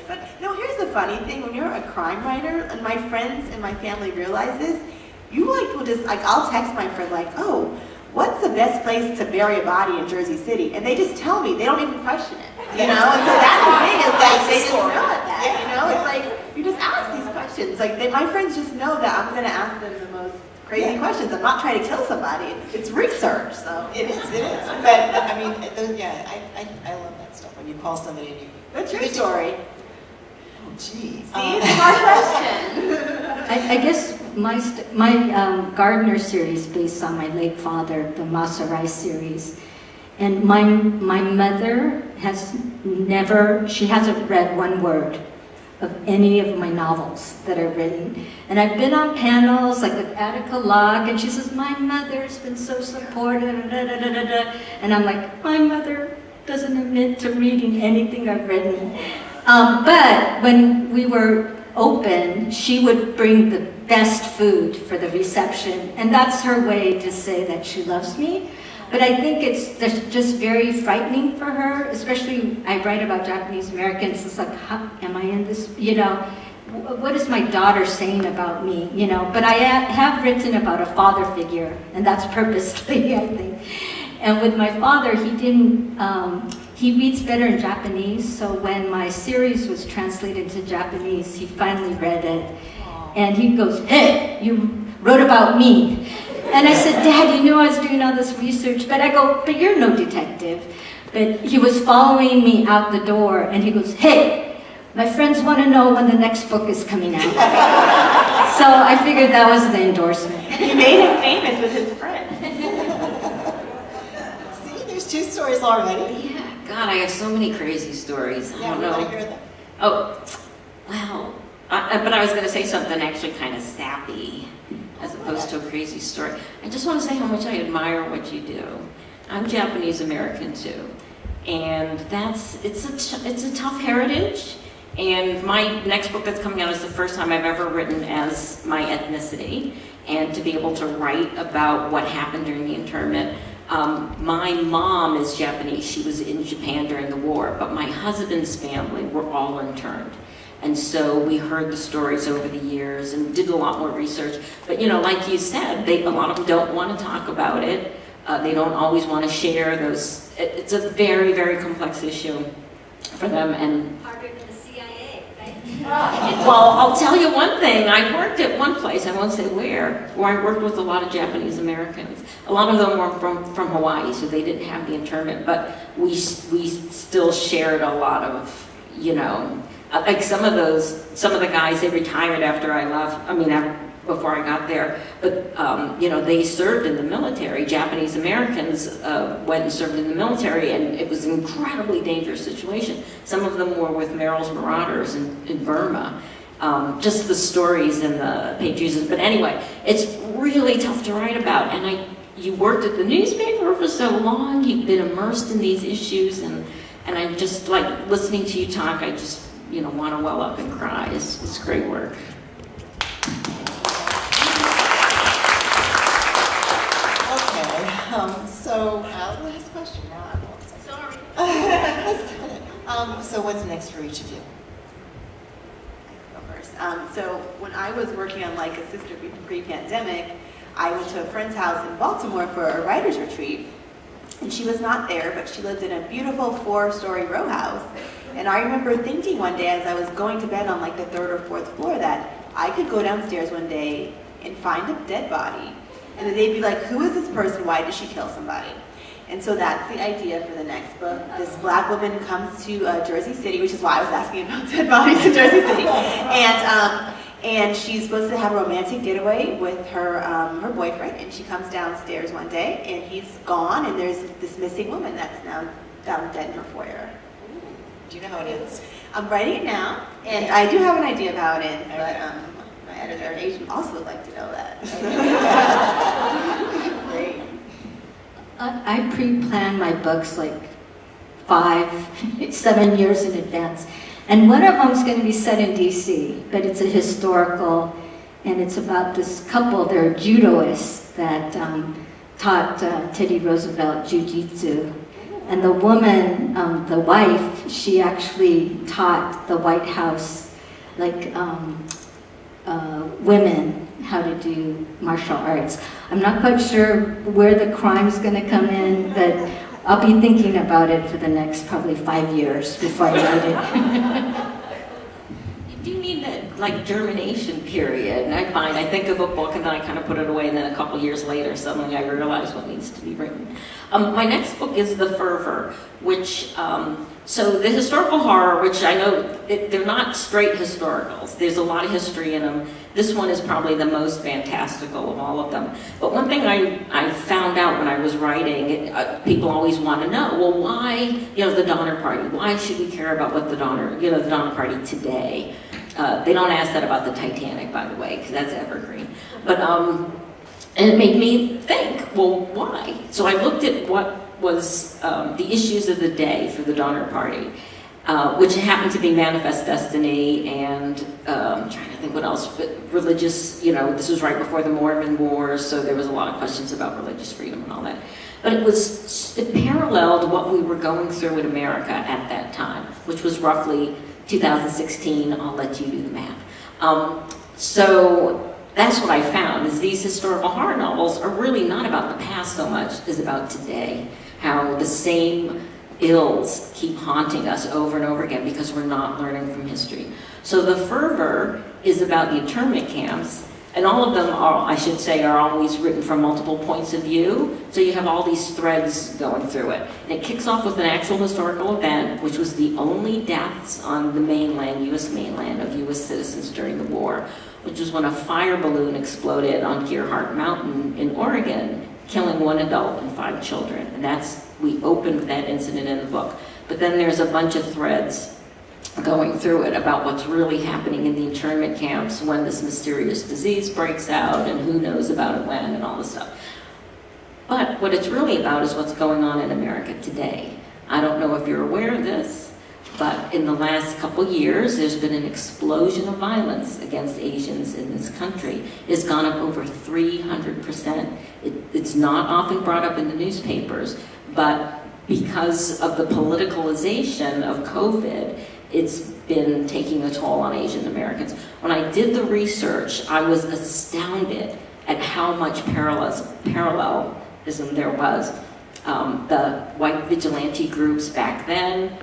But no, here's the funny thing, when you're a crime writer, and my friends and my family realize this, you like will just, like I'll text my friend like, oh, what's the best place to bury a body in Jersey City? And they just tell me, they don't even question it, And so that's the thing, is like, they just know that, It's like, you just ask these questions. Like, my friends just know that I'm gonna ask them the most crazy questions. I'm not trying to kill somebody, it's research, so. It is. But, I mean, I love that stuff, when you call somebody and you. What's your story? Oh, geez. See, it's a hard question. I guess my Gardner series, based on my late father, the Masarai series, and my mother has she hasn't read one word of any of my novels that I've written. And I've been on panels like with Attica Locke, and she says, my mother's been so supportive, and I'm like, my mother doesn't admit to reading anything I've written. But when we were open, she would bring the best food for the reception, and that's her way to say that she loves me. But I think it's just very frightening for her, especially I write about Japanese Americans. It's like, how am I in this, what is my daughter saying about me, But I have written about a father figure, and that's purposely, I think. And with my father, he reads better in Japanese, so when my series was translated to Japanese, he finally read it. And he goes, hey, you wrote about me. And I said, Dad, you knew I was doing all this research. But I go, but you're no detective. But he was following me out the door, and he goes, hey, my friends want to know when the next book is coming out. So I figured that was the endorsement. You made him famous with his friend. See, there's 2 stories already. Yeah, God, I have so many crazy stories. I don't we know. want to hear them. Oh, well, but I was going to say something actually kind of sappy, as opposed to a crazy story. I just want to say how much I admire what you do. I'm Japanese American too, and it's a tough heritage. And my next book that's coming out is the first time I've ever written as my ethnicity, and to be able to write about what happened during the internment. My mom is Japanese. She was in Japan during the war, but my husband's family were all interned. And so we heard the stories over the years and did a lot more research. But like you said, a lot of them don't want to talk about it. They don't always want to share those. It's a very, very complex issue for them. And Harder than the CIA, right? well, I'll tell you one thing. I worked at one place, I won't say where I worked with a lot of Japanese Americans. A lot of them were from Hawaii, so they didn't have the internment. But we still shared a lot of, like some of the guys, they retired after I left, before I got there, but they served in the military. Japanese Americans went and served in the military, and it was an incredibly dangerous situation. Some of them were with Merrill's Marauders in Burma. Just the stories and the pages, but anyway, it's really tough to write about, and you worked at the newspaper for so long, you've been immersed in these issues, and I just like listening to you talk, I just want to well up and cry. It's great work. Okay, so last question now. Sorry. So what's next for each of you? Go first. So when I was working on Like a Sister pre-pandemic, I went to a friend's house in Baltimore for a writer's retreat. And she was not there, but she lived in a beautiful 4-story row house. And I remember thinking one day as I was going to bed on like the 3rd or 4th floor that I could go downstairs one day and find a dead body. And then they'd be like, who is this person? Why did she kill somebody? And so that's the idea for the next book. This black woman comes to Jersey City, which is why I was asking about dead bodies in Jersey City. And she's supposed to have a romantic getaway with her boyfriend, and she comes downstairs one day, and he's gone, and there's this missing woman that's now down dead in her foyer. Do you know how it is? I'm writing it now, and I do have an idea of how it ends, but my editor and agent also would like to know that. Great. I pre-plan my books like 5, 7 years in advance. And one of them is going to be set in DC, but it's a historical, and it's about this couple, they're judoists that taught Teddy Roosevelt jiu-jitsu. And the woman, the wife, she actually taught the White House, like, women how to do martial arts. I'm not quite sure where the crime's going to come in, but I'll be thinking about it for the next probably 5 years before I write it. You do need that, like, germination period, and I think of a book and then I kind of put it away, and then a couple years later, suddenly I realize what needs to be written. My next book is The Fervor, which, so the historical horror, which I know, they're not straight historicals. There's a lot of history in them. This one is probably the most fantastical of all of them. But one thing I found out when I was writing, people always want to know, well, why, the Donner Party? Why should we care about what the Donner Party today? They don't ask that about the Titanic, by the way, because that's evergreen. But, and it made me think, well, why? So I looked at what was the issues of the day for the Donner Party, which happened to be Manifest Destiny and I'm trying to think what else, but religious, this was right before the Mormon Wars, so there was a lot of questions about religious freedom and all that. But it paralleled what we were going through in America at that time, which was roughly 2016, I'll let you do the math. So that's what I found, is these historical horror novels are really not about the past so much as about today, how the same ills keep haunting us over and over again because we're not learning from history. So The Fervor is about the internment camps, and all of them are, I should say, are always written from multiple points of view, so you have all these threads going through it. And it kicks off with an actual historical event, which was the only deaths on the mainland, U.S. mainland, of U.S. citizens during the war, which was when a fire balloon exploded on Gerhardt Mountain in Oregon, killing 1 adult and 5 children. And we opened with that incident in the book. But then there's a bunch of threads going through it about what's really happening in the internment camps when this mysterious disease breaks out and who knows about it when and all this stuff. But what it's really about is what's going on in America today. I don't know if you're aware of this, but in the last couple years, there's been an explosion of violence against Asians in this country. It's gone up over 300%. It's not often brought up in the newspapers, but because of the politicalization of COVID, it's been taking a toll on Asian Americans. When I did the research, I was astounded at how much parallelism there was. The white vigilante groups back then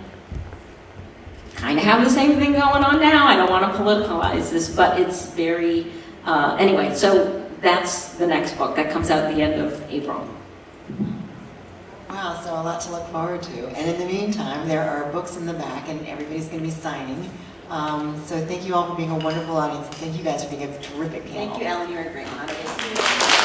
kind of have the same thing going on now. I don't want to politicalize this, but it's very, anyway, so that's the next book. That comes out at the end of April. Wow, so a lot to look forward to. And in the meantime, there are books in the back, and everybody's going to be signing. So thank you all for being a wonderful audience. Thank you guys for being a terrific panel. Thank you, Ellen. You're a great moderator.